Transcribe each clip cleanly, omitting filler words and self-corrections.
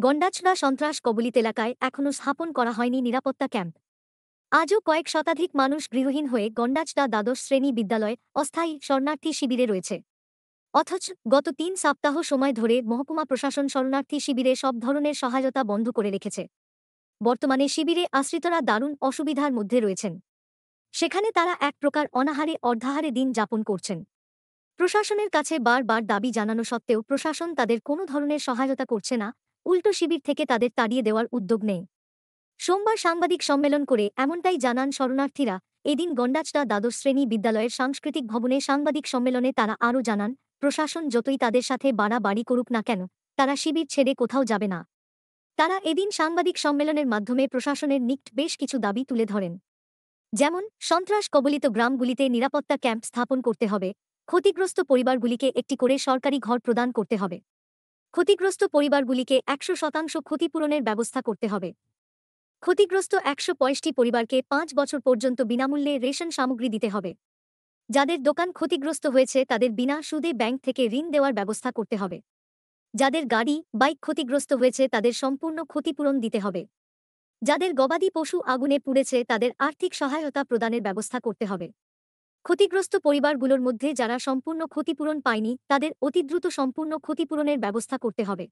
গন্ডাছড়া সন্ত্রাস কবলিত এলাকায় এখনও স্থাপন করা হয়নি নিরাপত্তা ক্যাম্প। আজও কয়েক শতাধিক মানুষ গৃহহীন হয়ে গন্ডাছড়া দ্বাদশ শ্রেণী বিদ্যালয় অস্থায়ী শরণার্থী শিবিরে রয়েছে। অথচ গত ৩ সপ্তাহ সময় ধরে মহকুমা প্রশাসন শরণার্থী শিবিরে সব ধরনের সহায়তা বন্ধ করে রেখেছে। বর্তমানে শিবিরে আশ্রিতরা দারুণ অসুবিধার মধ্যে রয়েছেন। সেখানে তারা এক প্রকার অনাহারে অর্ধাহারে দিন যাপন করছেন। প্রশাসনের কাছে বারবার দাবি জানানো সত্ত্বেও প্রশাসন তাদের কোনো ধরনের সহায়তা করছে না, উল্টো শিবির থেকে তাদের তাড়িয়ে দেওয়ার উদ্যোগ নেয়। সোমবার সাংবাদিক সম্মেলন করে এমনটাই জানান শরণার্থীরা। এদিন গন্ডাছড়া দ্বাদশ শ্রেণী বিদ্যালয়ের সাংস্কৃতিক ভবনে সাংবাদিক সম্মেলনে তারা আরও জানান, প্রশাসন যতই তাদের সাথে বাড়াবাড়ি করুক না কেন, তারা শিবির ছেড়ে কোথাও যাবে না। তারা এদিন সাংবাদিক সম্মেলনের মাধ্যমে প্রশাসনের নিকট বেশ কিছু দাবি তুলে ধরেন। যেমন, সন্ত্রাস কবলিত গ্রামগুলিতে নিরাপত্তা ক্যাম্প স্থাপন করতে হবে, ক্ষতিগ্রস্ত পরিবারগুলিকে একটি করে সরকারি ঘর প্রদান করতে হবে, ক্ষতিগ্রস্ত পরিবারগুলিকে ১০০% ক্ষতিপূরণের ব্যবস্থা করতে হবে, ক্ষতিগ্রস্ত ১০৫টি পরিবারকে ৫ বছর পর্যন্ত বিনামূল্যে রেশন সামগ্রী দিতে হবে, যাদের দোকান ক্ষতিগ্রস্ত হয়েছে তাদের বিনা সুদে ব্যাংক থেকে ঋণ দেওয়ার ব্যবস্থা করতে হবে, যাদের গাড়ি বাইক ক্ষতিগ্রস্ত হয়েছে তাদের সম্পূর্ণ ক্ষতিপূরণ দিতে হবে, যাদের গবাদি পশু আগুনে পুড়েছে তাদের আর্থিক সহায়তা প্রদানের ব্যবস্থা করতে হবে। ক্ষতিগ্রস্ত পরিবারগুলোর মধ্যে যারা সম্পূর্ণ ক্ষতিপূরণ পায়নি তাদের অতি দ্রুত সম্পূর্ণ ক্ষতিপূরণের ব্যবস্থা করতে হবে।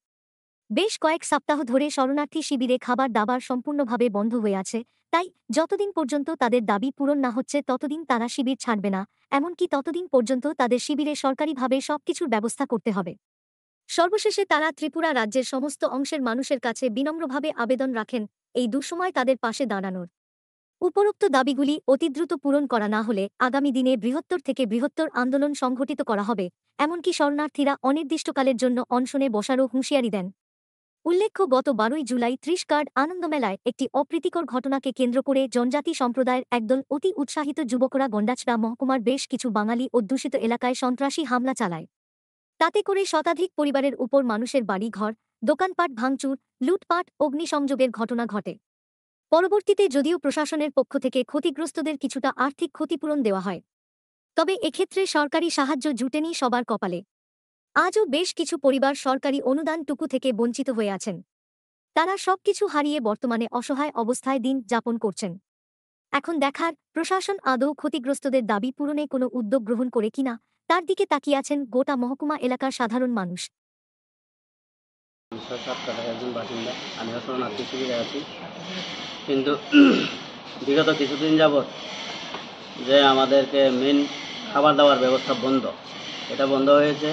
বেশ কয়েক সপ্তাহ ধরে শরণার্থী শিবিরে খাবার দাবার সম্পূর্ণভাবে বন্ধ হয়ে আছে, তাই যতদিন পর্যন্ত তাদের দাবি পূরণ না হচ্ছে ততদিন তারা শিবির ছাড়বে না, এমনকি ততদিন পর্যন্ত তাদের শিবিরে সরকারিভাবে সবকিছুর ব্যবস্থা করতে হবে। সর্বশেষে তারা ত্রিপুরা রাজ্যের সমস্ত অংশের মানুষের কাছে বিনম্রভাবে আবেদন রাখেন এই দুঃসময় তাদের পাশে দাঁড়ানোর। উপরোক্ত দাবিগুলি অতি দ্রুত পূরণ করা না হলে আগামী দিনে বৃহত্তর থেকে বৃহত্তর আন্দোলন সংঘটিত করা হবে, এমনকি শরণার্থীরা অনির্দিষ্টকালের জন্য অনশনে বসারও হুঁশিয়ারি দেন। উল্লেখ্য, গত ১২ই জুলাই ৩০ কার্ড আনন্দমেলায় একটি অপ্রীতিকর ঘটনাকে কেন্দ্র করে জনজাতি সম্প্রদায়ের একদল অতি উৎসাহিত যুবকরা গন্ডাছড়া মহকুমার বেশ কিছু বাঙালি অধ্যুষিত এলাকায় সন্ত্রাসী হামলা চালায়। তাতে করে শতাধিক পরিবারের উপর মানুষের বাড়িঘর, দোকানপাট ভাঙচুর, লুটপাট, অগ্নিসংযোগের ঘটনা ঘটে। পরবর্তীতে যদিও প্রশাসনের পক্ষ থেকে ক্ষতিগ্রস্তদের কিছুটা আর্থিক ক্ষতিপূরণ দেওয়া হয়, তবে এক্ষেত্রে সরকারি সাহায্য জুটেনি সবার কপালে। আজও বেশ কিছু পরিবার সরকারি অনুদানটুকু থেকে বঞ্চিত হয়ে আছেন। তারা সবকিছু হারিয়ে বর্তমানে অসহায় অবস্থায় দিন যাপন করছেন। এখন দেখার, প্রশাসন আদৌ ক্ষতিগ্রস্তদের দাবি পূরণে কোনো উদ্যোগ গ্রহণ করে কিনা, তার দিকে তাকিয়ে আছেন গোটা মহকুমা এলাকার সাধারণ মানুষ। একজন বাসিন্দা, আমিও শরণার্থী শিবিরে আছি, কিন্তু বিগত কিছুদিন যাবৎ যে আমাদেরকে মেন খাবার দাবার ব্যবস্থা বন্ধ, এটা বন্ধ হয়েছে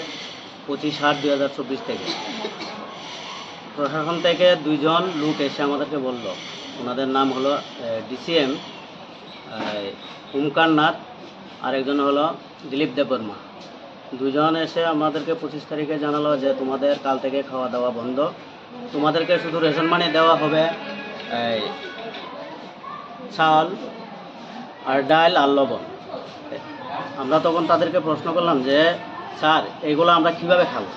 25/8/2024 থেকে। প্রশাসন থেকে 2 জন লোক এসে আমাদেরকে বলল, ওনাদের নাম হলো ডিসিএম ওমকার নাথ, আর একজন হলো দিলীপ দেববর্মা। 2 জন এসে আমাদেরকে 25 তারিখে জানালো যে তোমাদের কাল থেকে খাওয়া দাওয়া বন্ধ, তোমাদেরকে শুধু রেশন মানি দেওয়া হবে চাল আর ডাল আর লবণ। আমরা তখন তাদেরকে প্রশ্ন করলাম যে স্যার, এগুলো আমরা কিভাবে খাবো?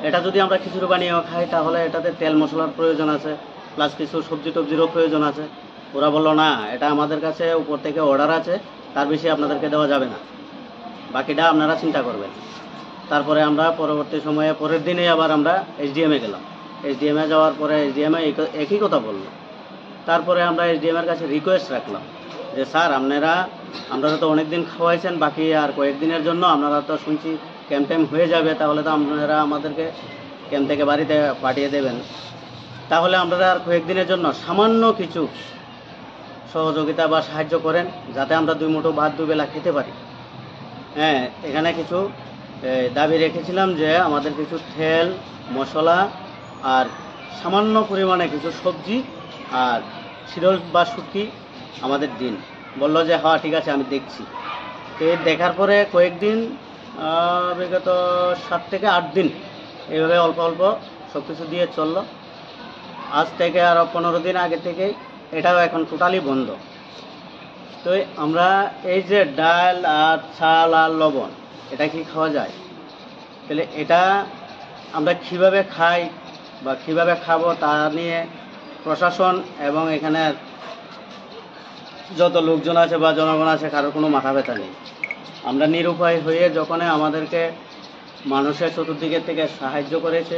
এটা যদি আমরা খিচুড়ি বানিয়েও খাই তাহলে এটাতে তেল মশলার প্রয়োজন আছে, প্লাস কিছু সবজি টবজিরও প্রয়োজন আছে। ওরা বললো না, এটা আমাদের কাছে উপর থেকে অর্ডার আছে, তার বেশি আপনাদেরকে দেওয়া যাবে না, বাকিটা আপনারা চিন্তা করবেন। তারপরে আমরা পরবর্তী সময়ে পরের দিনে আবার আমরা এসডিএমে গেলাম। এসডিএমে যাওয়ার পরে এসডিএমে একই কথা বললো। তারপরে আমরা এসডিএমের কাছে রিকোয়েস্ট রাখলাম যে স্যার, আপনারা তো অনেক দিন খাওয়াইছেন, বাকি আর কয়েকদিনের জন্য আপনারা তো শুনছি ক্যাম্প টাইম হয়ে যাবে, তাহলে তো আপনারা আমাদেরকে ক্যাম্প থেকে বাড়িতে পাঠিয়ে দেবেন। তাহলে আপনারা আর কয়েকদিনের জন্য সামান্য কিছু সহযোগিতা বা সাহায্য করেন, যাতে আমরা 2 মুঠো ভাত 2 বেলা খেতে পারি। হ্যাঁ, এখানে কিছু দাবি রেখেছিলাম যে আমাদের কিছু তেল মশলা আর সামান্য পরিমাণে কিছু সবজি আর শিরল বা শুটকি আমাদের দিন। বললো যে হ্যাঁ ঠিক আছে, আমি দেখছি। তো দেখার পরে কয়েকদিন, বিগত 7 থেকে 8 দিন এইভাবে অল্প অল্প সব কিছু দিয়ে চললো। আজ থেকে আরও 15 দিন আগে থেকে এটাও এখন টোটালি বন্ধ। তো আমরা এই যে ডাল আর চাল আর লবণ, এটা কি খাওয়া যায়? তাহলে এটা আমরা কিভাবে খাই বা কিভাবে খাবো তা নিয়ে প্রশাসন এবং এখানে যত লোকজন আছে বা জনগণ আছে কারোর কোনো মাথা ব্যথা নেই। আমরা নিরুপায় হয়ে যখন আমাদেরকে মানুষের চতুর্দিকের থেকে সাহায্য করেছে,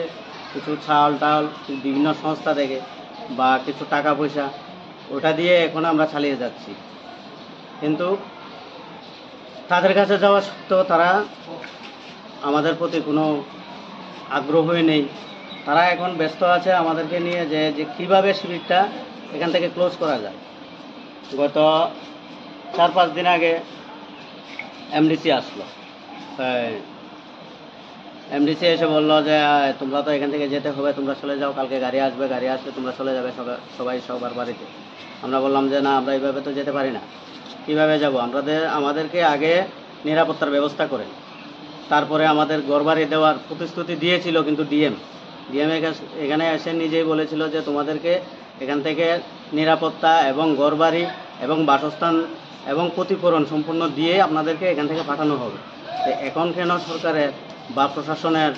কিছু চাল টাল বিভিন্ন সংস্থা থেকে বা কিছু টাকা পয়সা, ওটা দিয়ে এখন আমরা চালিয়ে যাচ্ছি। কিন্তু তাদের কাছে যাওয়া সত্ত্বেও তারা আমাদের প্রতি কোনো আগ্রহই নেই। তারা এখন ব্যস্ত আছে আমাদেরকে নিয়ে যে কীভাবে শিবিরটা এখান থেকে ক্লোজ করা যায়। গত 4-5 দিন আগে এমডিসি আসলো। এমডিসি এসে বললো যে তোমরা তো এখান থেকে যেতে হবে, তোমরা চলে যাও, কালকে গাড়ি আসবে, গাড়ি আসলে তোমরা চলে যাবে সবাই সবার বাড়িতে। আমরা বললাম যে না, আমরা এইভাবে তো যেতে পারি না, কীভাবে যাব? আমাদেরকে আগে নিরাপত্তার ব্যবস্থা করেন, তারপরে আমাদের ঘরবাড়ি দেওয়ার প্রতিশ্রুতি দিয়েছিল, কিন্তু ডিএম এখানে এসে নিজেই বলেছিল যে তোমাদেরকে এখান থেকে নিরাপত্তা এবং ঘরবাড়ি এবং বাসস্থান এবং ক্ষতিপূরণ সম্পূর্ণ দিয়ে আপনাদেরকে এখান থেকে পাঠানো হবে। তো এখন কেন সরকারের বা প্রশাসনের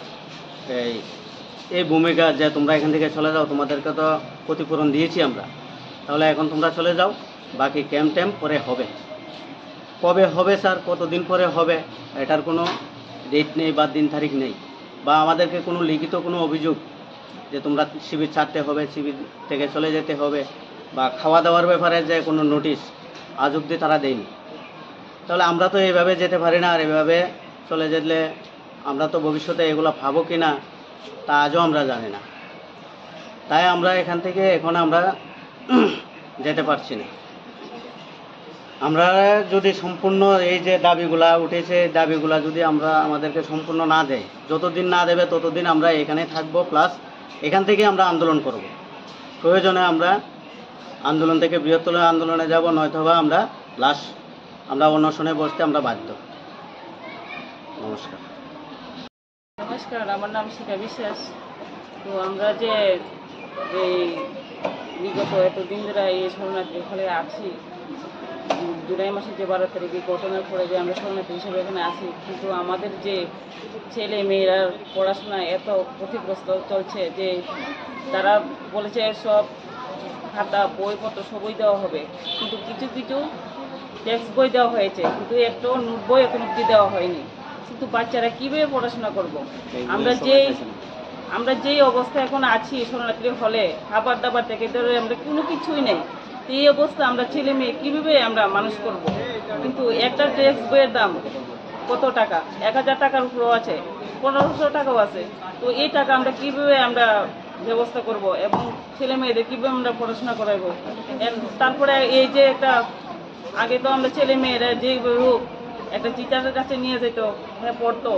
এই ভূমিকা যে তোমরা এখান থেকে চলে যাও, তোমাদেরকে তো ক্ষতিপূরণ দিয়েছি আমরা, তাহলে এখন তোমরা চলে যাও, বাকি ক্যাম্প ট্যাম্প পরে হবে। কবে হবে স্যার, কতদিন পরে হবে, এটার কোনো ডেট নেই বা দিন তারিখ নেই, বা আমাদেরকে কোনো লিখিত কোনো অভিযোগ যে তোমরা শিবির ছাড়তে হবে, শিবির থেকে চলে যেতে হবে, বা খাওয়া দাওয়ার ব্যাপারে যে কোনো নোটিশ আজ অবধি তারা দেয়নি। তাহলে আমরা তো এইভাবে যেতে পারি না, আর এভাবে চলে যেলে আমরা তো ভবিষ্যতে এগুলো পাবো কি না তা আজও আমরা জানি না। তাই আমরা এখান থেকে এখন আমরা যেতে পারছি না। আমরা যদি সম্পূর্ণ এই যে দাবিগুলা উঠেছে, এই দাবিগুলা যদি আমাদেরকে সম্পূর্ণ না দেয়, যতদিন না দেবে ততদিন আমরা এখানে থাকবো, প্লাস এখান থেকে আমরা আন্দোলন করব। প্রয়োজনে আমরা আন্দোলন থেকে বৃহত্তর আন্দোলনে যাব, নয়তোবা আমরা অনশনে বসতে আমরা বাধ্য। নমস্কার। নমস্কার, আমার নাম শিখা বিশ্বাস। তো আমরা যে এই বিগত এতদিন ধরে এই শরণার্থীর ফলে আছি, জুলাই মাসের যে 12 তারিখে ঘটনার পরে যে আমরা শরণার্থী হিসেবে এখানে আছি, কিন্তু আমাদের যে ছেলে মেয়েরা পড়াশোনা এত ক্ষতিগ্রস্ত চলছে যে তারা বলেছে সব খাতা বইপত্র সবই দেওয়া হবে, কিন্তু কিছু কিছু টেক্সট বই দেওয়া হয়েছে, কিন্তু একটা নোট বই এখন অব্দি দেওয়া হয়নি। কিন্তু বাচ্চারা কীভাবে পড়াশোনা করব? আমরা যেই অবস্থা এখন আছি শরণার্থীর হলে, খাবার দাবার থেকে ধরে আমরা কোনো কিছুই নেই। এই অবস্থা আমরা ছেলে মেয়ে কীভাবে আমরা মানুষ করব? কিন্তু একটা টেক্সট বইয়ের দাম কত টাকা? 1000 টাকার উপরও আছে, 1500 টাকাও আছে। তো এই টাকা আমরা কীভাবে আমরা ব্যবস্থা করব এবং ছেলে মেয়েদের কীভাবে আমরা পড়াশোনা করাবো? তারপরে এই যে একটা আগে তো আমরা ছেলে মেয়েরা যেভাবে হোক একটা টিচারের কাছে নিয়ে যেত, হ্যাঁ পড়তো,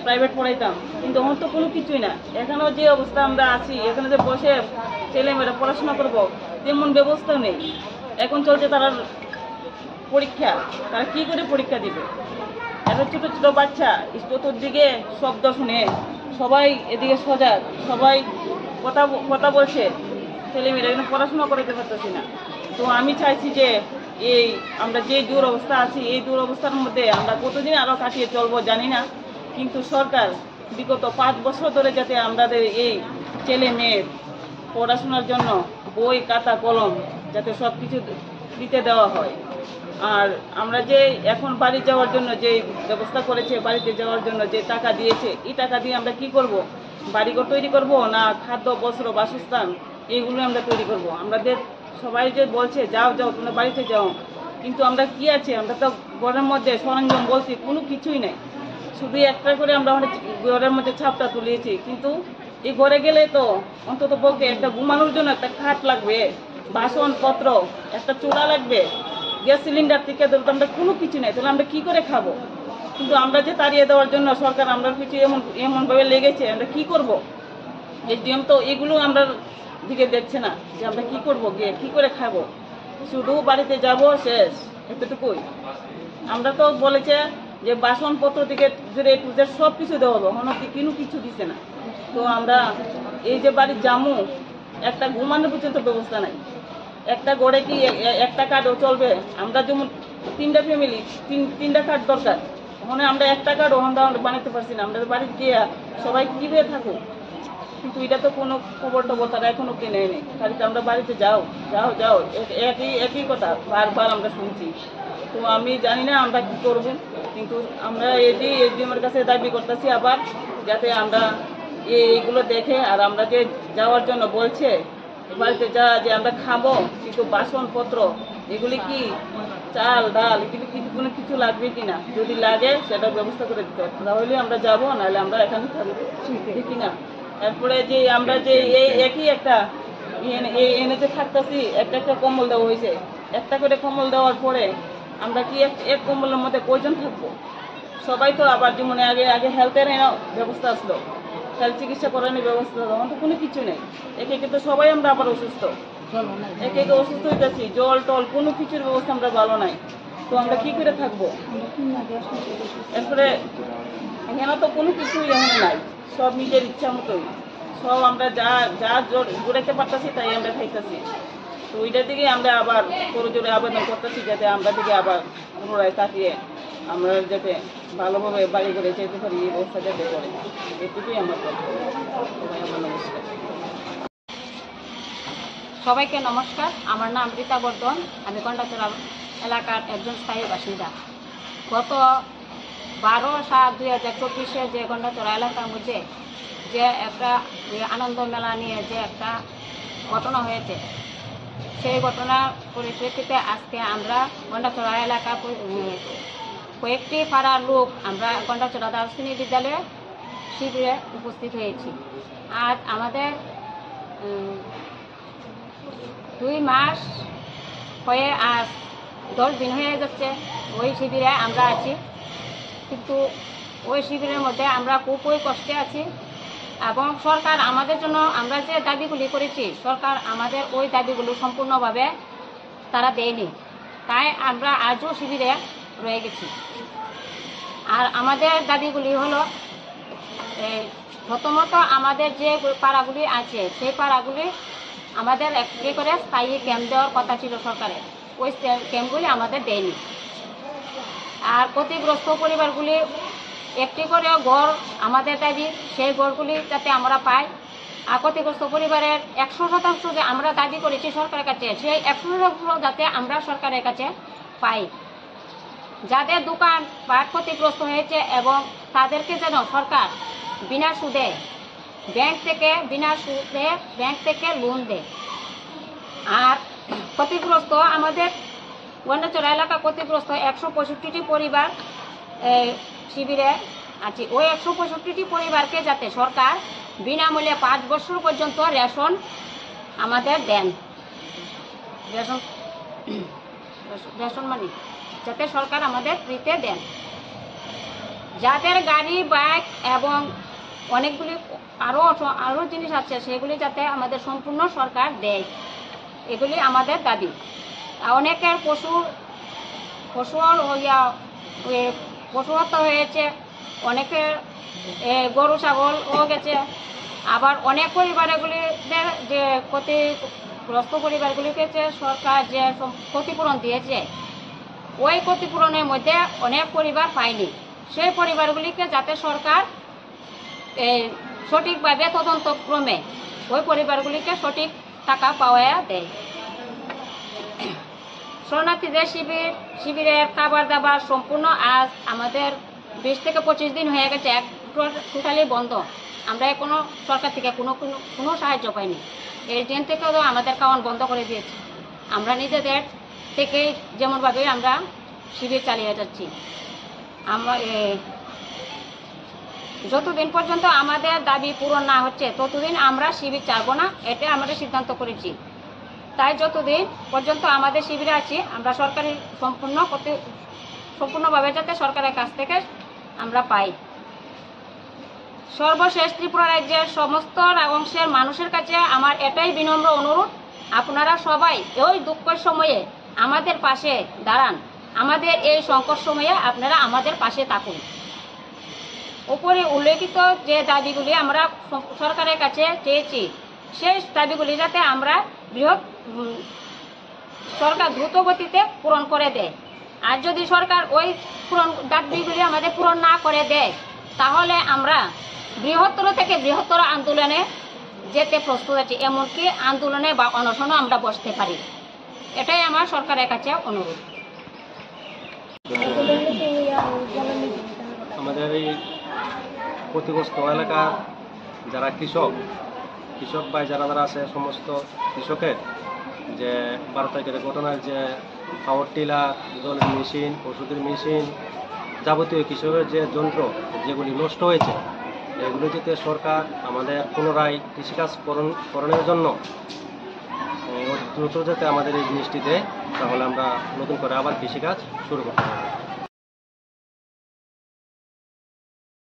প্রাইভেট পড়াইতাম, কিন্তু এখন তো কোনো কিছুই না। এখানেও যে অবস্থা আমরা আছি, এখানে যে বসে ছেলেমেয়েরা পড়াশোনা করব তেমন ব্যবস্থা নেই। এখন চলছে তারা পরীক্ষা, তারা কী করে পরীক্ষা দিবে? এত ছোটো ছোটো বাচ্চা চতুর্দিকে শব্দ শুনে সবাই এদিকে সজাগ, সবাই কথা বলছে, ছেলেমেয়েরা এখানে পড়াশোনা করাতে পারতেছি না। তো আমি চাইছি যে এই আমরা যে দুরবস্থা আছি, এই দুরবস্থার মধ্যে আমরা কতদিন আরও কাটিয়ে চলবো জানি না, কিন্তু সরকার বিগত 5 বছর ধরে যাতে আমাদের এই ছেলে মেয়ের পড়াশোনার জন্য বই খাতা কলম যাতে সব কিছু দিতে দেওয়া হয়। আর আমরা যে এখন বাড়ি যাওয়ার জন্য যে ব্যবস্থা করেছে, বাড়িতে যাওয়ার জন্য যে টাকা দিয়েছে, এই টাকা দিয়ে আমরা কি করব? বাড়িঘর তৈরি করব না খাদ্য বস্ত্র বাসস্থান এইগুলো আমরা তৈরি করব? আমাদের সবাই যে বলছে যাও যাও তোমরা বাড়িতে যাও, কিন্তু আমরা কি আছে, আমরা তো ঘরের মধ্যে সরঞ্জাম বলছি কোনো কিছুই নেই, শুধু একটা করে আমরা ঘরের মধ্যে ছাপটা তুলিয়েছি। কিন্তু এই ঘরে গেলে তো অন্তত পক্ষে একটা ঘুমানোর জন্য একটা খাট লাগবে, বাসনপত্র, একটা চুলা লাগবে, গ্যাস সিলিন্ডার থেকে ধরতে আমরা কোনো কিছু নেই, তাহলে আমরা কী করে খাবো? কিন্তু আমরা যে তাড়িয়ে দেওয়ার জন্য সরকার আমরা কিছু এমনভাবে লেগেছে, আমরা কী করব? এসডিএম তো এগুলো আমরা দিকে দেখছে না যে আমরা কী করবো, গিয়ে কী করে খাবো, শুধু বাড়িতে যাব শেষ, এতটুকুই। আমরা তো বলেছে যে বাসনপত্র থেকে যে সব কিছু দেওয়া হলো, এখন কোনো কিছু দিচ্ছে না। তো আমরা এই যে বাড়ির জামু একটা ঘুমানোর পর্যন্ত ব্যবস্থা নাই, একটা গড়ে কি একটা কার্ডও চলবে? আমরা যেমন 3টা ফ্যামিলি, 3টা কার্ড দরকার, ওখানে আমরা একটা কার্ড ওখানে আমরা বানাতে পারছি না। আমরা বাড়িতে গিয়ে সবাই কীভাবে থাকুক? কিন্তু এটা তো কোনো খবর টবর তারা এখনও কিনে নেই, খালি আমরা বাড়িতে যাও যাও যাও একই কথা বারবার আমরা শুনছি। তো আমি জানি না আমরা কী করব, কিন্তু আমরা এসডিএমের কাছে দাবি করতেছি আবার যাতে আমরা এইগুলো দেখে আর আমরা যে যাওয়ার জন্য বলছে বাড়িতে যা যে আমরা খাবো কিন্তু বাসনপত্র এগুলি কি চাল ডাল এগুলি কি কোনো কিছু লাগবে কিনা, যদি লাগে সেটার ব্যবস্থা করে দিতে হবে, তাহলে আমরা যাবো, নাহলে আমরা এখানে থাকবো, ঠিক না। এরপরে যে আমরা যে এই একই একটা এনে যে থাকতেছি, একটা একটা কম্বল দেওয়া হয়েছে, একটা করে কম্বল দেওয়ার পরে আমরা কি এক কম্বলের মধ্যে কয়জন থাকবো? সবাই তো আবার যেমন আগে আগে হেলথের ব্যবস্থা আসলো, হেলথ চিকিৎসা করানোর ব্যবস্থা, তখন তো কোনো কিছু নেই। একে একে তো সবাই আমরা আবার অসুস্থ, একে একে অসুস্থ হয়ে যাচ্ছি, জল টল কোনো কিছুর ব্যবস্থা আমরা ভালো নাই, তো আমরা কি করে থাকবো? এরপরে এখানে তো কোনো কিছুই এখানে নাই, সব নিজের ইচ্ছা মতোই, সব আমরা যা যা জোড়াইতে পারতেছি তাই আমরা খাইতেছি। তো ওইটার দিকে আমরা আবার জোরে আবেদন করতেছি যাতে আমরা দিকে আবার পুনরায় তাকিয়ে আমরা যাতে ভালোভাবে বাড়ি করে যেতে পারি, এই ব্যবস্থা যাতে করে, এটুকুই আমার কথা। সবাই আমার নমস্কার। সবাইকে নমস্কার। আমার নাম রীতা বর্ধন, আমি গন্ডাচড়া এলাকার একজন স্থায়ী বাসিন্দা। গত 12/7/2024 যে গন্ডাচড়া এলাকার মধ্যে যে একটা আনন্দ মেলা নিয়ে যে একটা ঘটনা হয়েছে, সেই ঘটনার পরিপ্রেক্ষিতে আজকে আমরা গন্ডাচড়া এলাকা কয়েকটি পাড়ার লোক আমরা গন্ডাচড়া দার্শনী বিদ্যালয়ে শিবিরে উপস্থিত হয়েছি। আজ আমাদের 2 মাস হয়ে আজ 10 দিন হয়ে যাচ্ছে ওই শিবিরে আমরা আছি, কিন্তু ওই শিবিরের মধ্যে আমরা খুবই কষ্টে আছি এবং সরকার আমাদের জন্য আমরা যে দাবিগুলি করেছি, সরকার আমাদের ওই দাবিগুলো সম্পূর্ণভাবে তারা দেয়নি, তাই আমরা আজও শিবিরে রয়ে গেছি। আর আমাদের দাবিগুলি হলো, প্রথমত আমাদের যে পাড়াগুলি আছে সেই পাড়াগুলি আমাদের একটি করে স্থায়ী ক্যাম্প দেওয়ার কথা ছিল সরকারের, ওই ক্যাম্পগুলি আমাদের দেয়নি। আর ক্ষতিগ্রস্ত পরিবারগুলি একটি করে ঘর আমাদের দাবি, সেই ঘরগুলি যাতে আমরা পাই। আর ক্ষতিগ্রস্ত পরিবারের 100% যে আমরা দাবি করেছি সরকারের কাছে, সেই 100% যাতে আমরা সরকারের কাছে পাই। যাদের দোকান বা ক্ষতিগ্রস্ত হয়েছে এবং তাদেরকে যেন সরকার বিনা সুদে ব্যাংক থেকে লোন দেয়। আর ক্ষতিগ্রস্ত আমাদের গন্ডাচড়া এলাকা ক্ষতিগ্রস্ত 165টি পরিবার শিবিরে আছে, ওই 165টি পরিবারকে যাতে সরকার বিনামূল্যে 5 বছর পর্যন্ত রেশন আমাদের দেন, রেশন মানি যাতে সরকার আমাদের ফ্রিতে দেন। যাদের গাড়ি বাইক এবং অনেকগুলি আরও জিনিস আছে সেগুলি যাতে আমাদের সম্পূর্ণ সরকার দেয়, এগুলি আমাদের দাবি। অনেকের পশু হত্যা হয়েছে, অনেকের গরু ছাগলও গেছে, আবার অনেক পরিবারগুলিদের যে ক্ষতিগ্রস্ত পরিবারগুলিকে যে সরকার যে ক্ষতিপূরণ দিয়েছে, ওই ক্ষতিপূরণের মধ্যে অনেক পরিবার পায়নি। সেই পরিবারগুলিকে যাতে সরকার সঠিকভাবে তদন্তক্রমে ওই পরিবারগুলিকে সঠিক টাকা পাওয়া দেয়। শরণার্থীদের শিবিরের খাবার দাবার সম্পূর্ণ আজ আমাদের 20 থেকে 25 দিন হয়ে গেছে, টোটালি বন্ধ। আমরা কোনো সরকার থেকে কোনো সাহায্য পাইনি। এর দিন থেকেও আমাদের খাওয়ান বন্ধ করে দিয়েছে। আমরা নিজেদের থেকেই যেমনভাবে আমরা শিবির চালিয়ে যাচ্ছি। আমরা যতদিন পর্যন্ত আমাদের দাবি পূরণ না হচ্ছে ততদিন আমরা শিবির ছাড়ব না, এটা আমরা সিদ্ধান্ত করেছি। তাই যতদিন পর্যন্ত আমাদের শিবিরে আছি আমরা সরকারি সম্পূর্ণভাবে যাতে সরকারের কাছ থেকে আমরা পাই। সর্বশেষ ত্রিপুরা রাজ্যের সমস্ত অংশের মানুষের কাছে আমার এটাই বিনম্র অনুরোধ, আপনারা সবাই ওই দুঃখের সময়ে আমাদের পাশে দাঁড়ান, আমাদের এই সংকট সময়ে আপনারা আমাদের পাশে থাকুন। উপরে উল্লেখিত যে দাবিগুলি আমরা সরকারের কাছে চেয়েছি, সেই দাবিগুলি যাতে আমরা সরকার দ্রুত গতিতে পূরণ করে দেয়। আর যদি সরকার ওই দাবিগুলি আমাদের পূরণ না করে দেয়, তাহলে আমরা বৃহত্তর থেকে বৃহত্তর আন্দোলনে যেতে প্রস্তুত আছি, এমনকি আন্দোলনে বা অনশনও আমরা বসতে পারি। এটাই আমার সরকারের কাছে অনুরোধ। আমাদের এই ক্ষতিগ্রস্ত এলাকার যারা কৃষক ভাই যারা আছে সমস্ত কৃষকের যে 12 তারিখের ঘটনার যে পাওয়ার টিলার, জলের মেশিন, ওষুধের মেশিন, যাবতীয় কৃষকের যে যন্ত্র যেগুলি নষ্ট হয়েছে, এগুলো যাতে সরকার আমাদের পুনরায় কৃষিকাজ করণের জন্য দ্রুত যাতে আমাদের এই জিনিসটি দেয়, তাহলে আমরা নতুন করে আবার কৃষিকাজ শুরু করতে পারব।